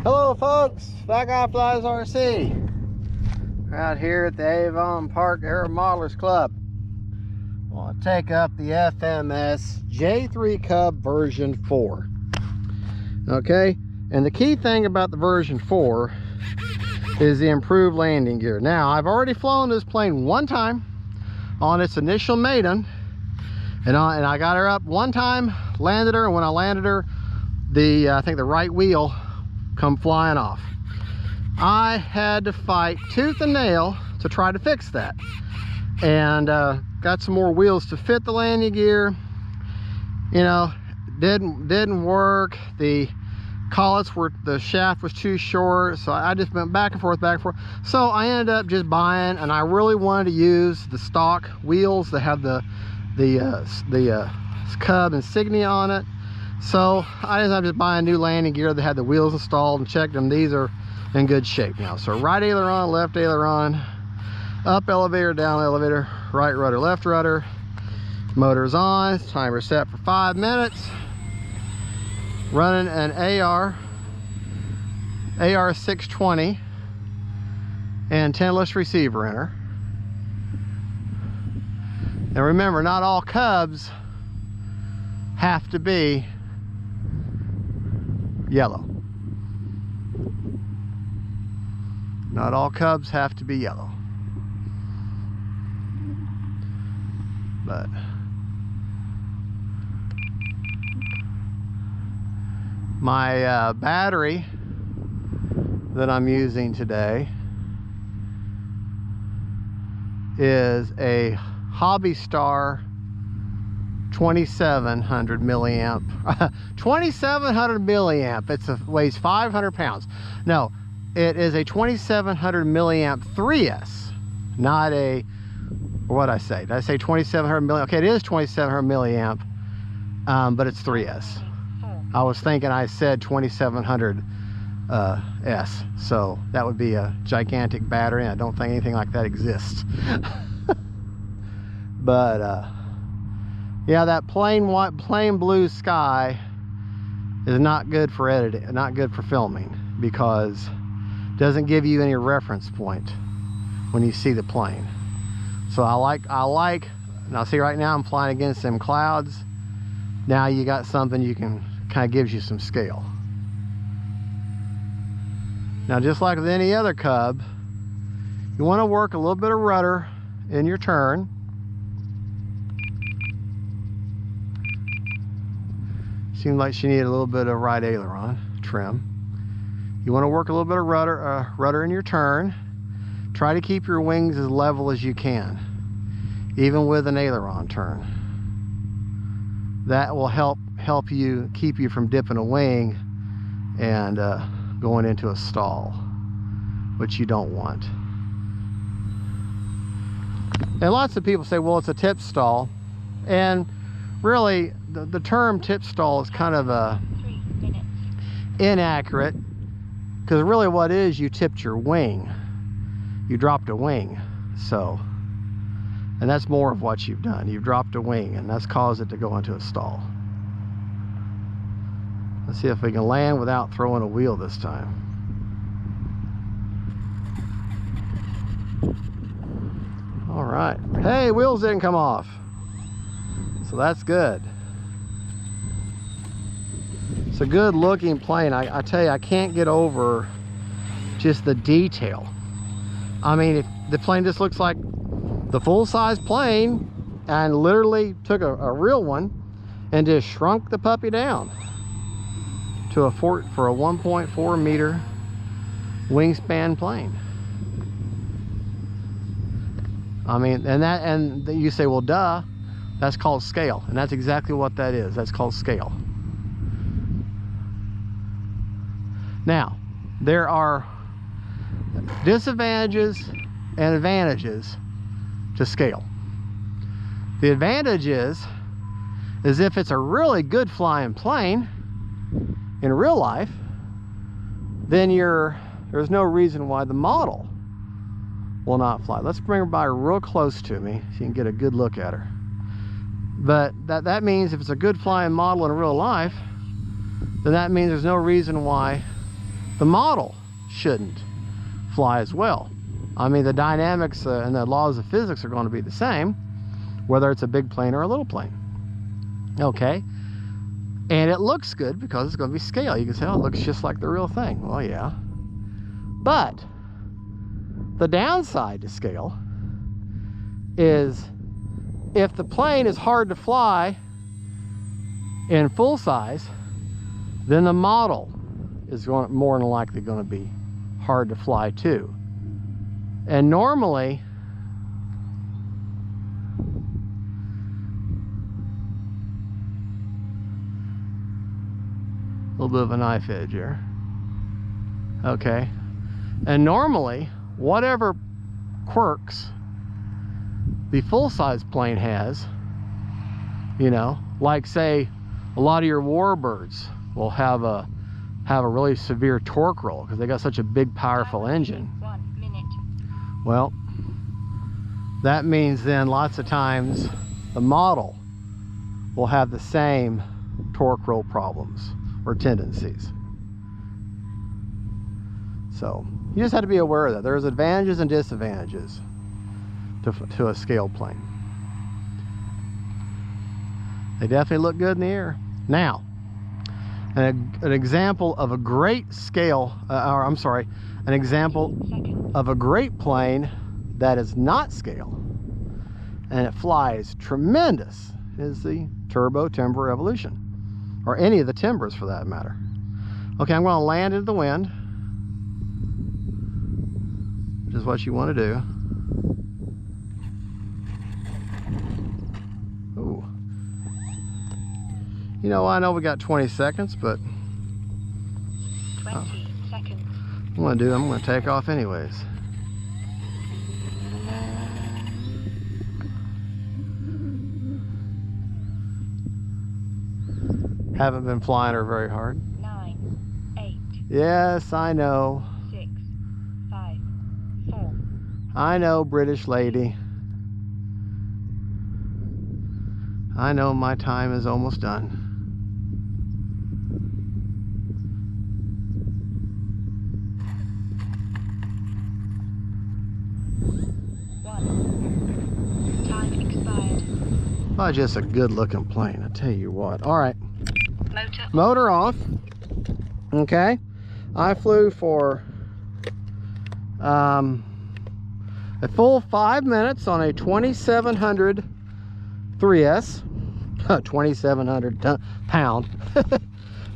Hello folks, Fly Guy Flies RC. We're out here at the Avon Park Air Modelers Club. We'll take up the FMS J-3 Cub version 4. Okay, and the key thing about the version 4 is the improved landing gear. Now, I've already flown this plane one time on its initial maiden, and I got her up one time, landed her, and when I landed her, I think the right wheel come flying off. I had to fight tooth and nail to try to fix that, and got some more wheels to fit the landing gear. You know, didn't work. The collets were, the shaft was too short, so I just went back and forth. So I ended up just buying, and I really wanted to use the stock wheels that have the Cub insignia on it. So I ended up just buying new landing gear that had the wheels installed and checked them. These are in good shape now. So right aileron, left aileron, up elevator, down elevator, right rudder, left rudder. Motor's on, timer set for 5 minutes. Running an AR 620 and 10-less receiver in her. Now remember, not all Cubs have to be yellow. Not all Cubs have to be yellow. But my battery that I'm using today is a Hobby Star 2700 milliamp 2700 milliamp. Weighs 500 pounds. No, it is a 2700 milliamp 3S, not a, what I say? Did I say 2700 milliamp? Okay, it is 2700 milliamp, but it's 3S. I was thinking I said 2700 S, so that would be a gigantic battery, and I don't think anything like that exists. But yeah, that plain white, plain blue sky is not good for editing, not good for filming, because it doesn't give you any reference point when you see the plane. So I like, now see right now I'm flying against them clouds. Now you got something you can, kind of gives you some scale. Now, just like with any other Cub, you want to work a little bit of rudder in your turn. Seemed like she needed a little bit of right aileron trim. You want to work a little bit of rudder in your turn. Try to keep your wings as level as you can, even with an aileron turn. That will help you, keep you from dipping a wing and going into a stall, which you don't want. And lots of people say, well, it's a tip stall, and really the term tip stall is kind of inaccurate, because really what it is, you tipped your wing, you dropped a wing. So, and that's more of what you've done. You've dropped a wing, and that's caused it to go into a stall. Let's see if we can land without throwing a wheel this time. All right. Hey, wheels didn't come off, so that's good. It's a good looking plane. I tell you, I can't get over just the detail. I mean, if the plane just looks like the full-size plane, and literally took a real one and just shrunk the puppy down to a 1.4 meter wingspan plane. I mean, and you say, well, duh, that's called scale, and that's exactly what that is. That's called scale. Now, there are disadvantages and advantages to scale. The advantage is if it's a really good flying plane in real life, then there's no reason why the model will not fly. Let's bring her by real close to me so you can get a good look at her. But that means if it's a good flying model in real life, then that means there's no reason why the model shouldn't fly as well. I mean, the dynamics and the laws of physics are going to be the same, whether it's a big plane or a little plane. Okay, and it looks good because it's going to be scale. You can say, oh, it looks just like the real thing. Well, yeah, but the downside to scale is if the plane is hard to fly in full size, then the model is more than likely going to be hard to fly too. And normally, a little bit of a knife edge here. Okay. And normally, whatever quirks the full-size plane has, you know, like say a lot of your warbirds will have a really severe torque roll because they got such a big, powerful engine. 1 minute. Well, that means then lots of times the model will have the same torque roll problems or tendencies. So you just have to be aware of that. There's advantages and disadvantages to a scale plane. They definitely look good in the air. Now, an example of a great scale, an example of a great plane that is not scale and it flies tremendous is the turbo timber evolution, or any of the timbers for that matter. Okay, I'm going to land into the wind, which is what you want to do. Ooh. You know, I know we got 20 seconds, but 20 seconds. I'm going to take off anyways. Haven't been flying her very hard. 9, 8. Yes, I know. 6, 5, 4. I know, British lady. I know my time is almost done. Time expired. Oh, just a good looking plane, I tell you what. All right. Motor off. Okay, I flew for a full 5 minutes on a 2700 3S, 2700 pound.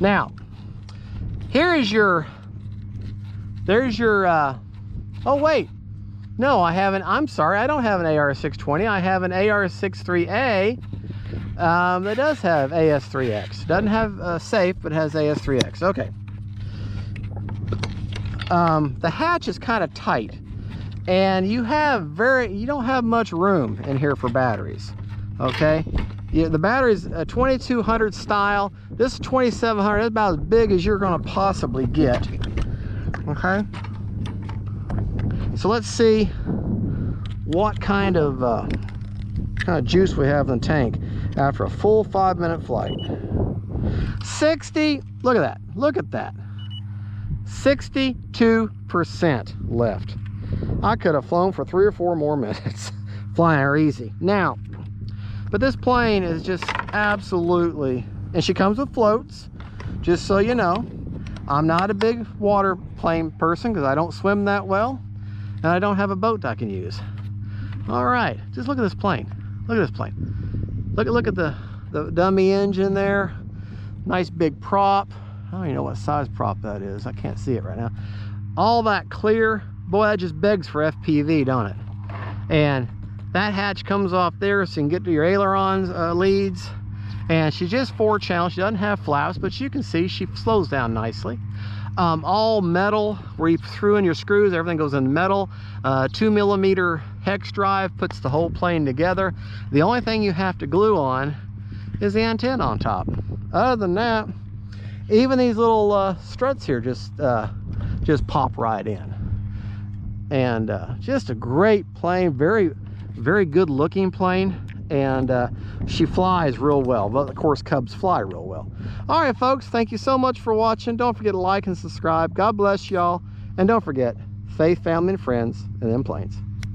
Now, there's your oh wait, no, I'm sorry, I don't have an AR620. I have an AR63A that does have AS3X. Doesn't have safe, but has AS3X. Okay. The hatch is kind of tight, and you don't have much room in here for batteries. Okay, the battery's a 2200 style. This 2700 is about as big as you're going to possibly get. Okay, so let's see what kind of juice we have in the tank after a full 5 minute flight. 60, look at that, 62% left. I could have flown for 3 or 4 more minutes flying her easy. Now, but this plane is just absolutely, and she comes with floats, just so you know. I'm not a big water plane person because I don't swim that well, and I don't have a boat I can use. All right, just look at this plane. Look at this plane. Look at the dummy engine there. Nice big prop. I don't even know what size prop that is. I can't see it right now. All that clear. Boy, that just begs for FPV, don't it? And that hatch comes off there so you can get to your ailerons leads. And she's just 4-channel. She doesn't have flaps, but you can see she slows down nicely. All metal, where you threw in your screws, everything goes in metal. 2mm hex drive puts the whole plane together. The only thing you have to glue on is the antenna on top. Other than that, even these little struts here just pop right in. And just a great plane, very good looking plane. And She flies real well, but of course Cubs fly real well. All right, folks, thank you so much for watching. Don't forget to like and subscribe. God bless y'all. And don't forget, faith, family, and friends, and them planes.